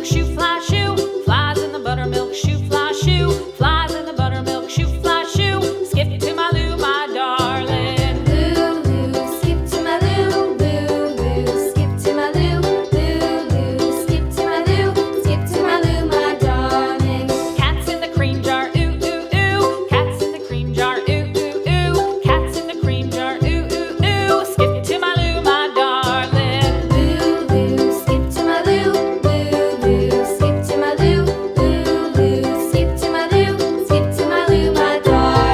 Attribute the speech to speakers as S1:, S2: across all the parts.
S1: buttermilk shoe, fly shoe. Flies in the buttermilk shoe, fly shoe. Flies in the buttermilk shoe, fly shoe. Skip to my Lou, my darling.
S2: Lulu, skip to my Lou, Lulu, skip to my Lou, Lulu, skip to my Lou, skip to my Lou, my darling.
S1: Cats in the cream jar, ooh, ooh, ooh. Cats in the cream jar, ooh, ooh, ooh. Cats in the cream jar, ooh, ooh, ooh. Skip to my Lou, my darling.
S2: Lulu, skip to my Lou, Lulu, skip to my Lou, Lulu, skip to my Lou, skip to my Lou, my darling.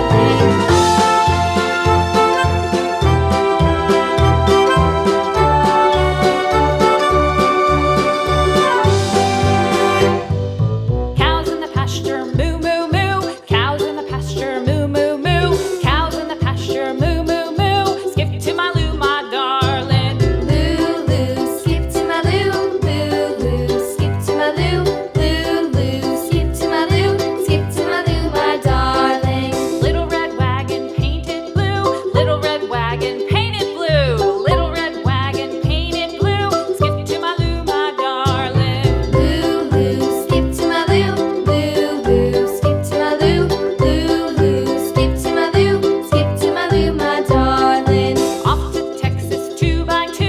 S1: Cows in the pasture, moo, moo, moo. Cows in the pasture, moo, moo, moo. Cows in the pasture, moo, moo, moo. Skip to my Lou, my darling.
S2: Lulu, skip to my Lou, Lulu, skip to my Lou, Lulu, skip to my Lou, skip to my Lou, my darling.
S1: Little red wagon painted blue. Little red wagon painted blue. Little red wagon painted blue. Skip to my Lou, my darling.
S2: Lulu, skip to my Lou, Lulu, skip to my Lou, Lulu, skip to my Lou, skip to my Lou, my darling.
S1: Off to Texas 2x2.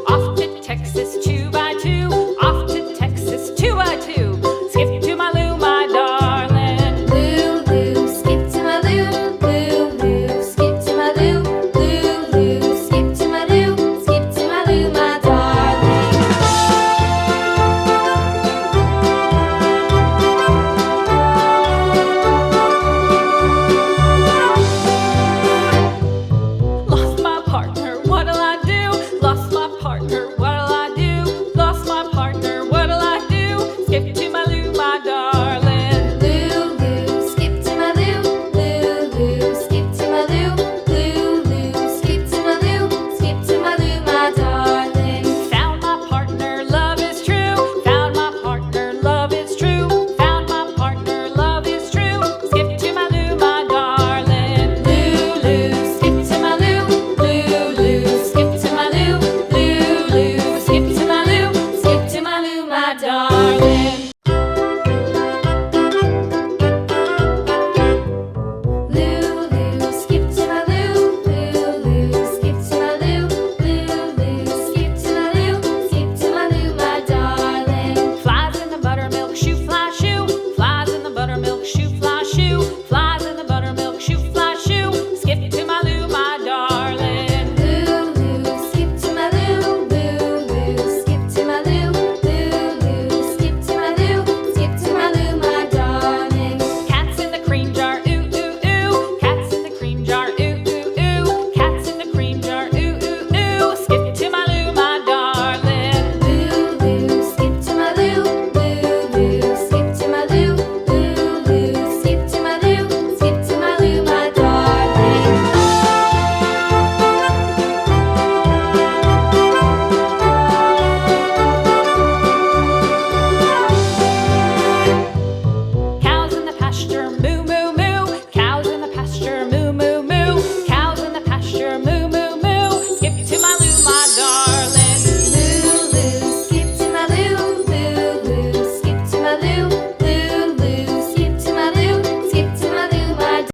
S1: Off to Texas 2x2. Off to Texas 2x2. Skip to my Lou, my darling.
S2: Lulu, skip to my Lou, Lulu, skip to my Lou, Lulu, skip to my Lou, skip to my Lou, my darling.
S1: Lost my partner, what'll I do? Lost my partner, what'll I do? Lost my partner, what'll I do? Skip to my Lou, my darling.
S2: Lulu, skip to my Lou, Lulu, skip to my Lou, Lulu, skip to my Lou, skip to my Lou, my darling.
S1: Found my partner, love is true. Found my partner, love is true. Found my partner, love is true. Skip to my Lou, my darling.
S2: Lulu, skip to my Lou, Lulu, skip to my Lou, Lulu, skip to my Lou, skip to my Lou, my darling.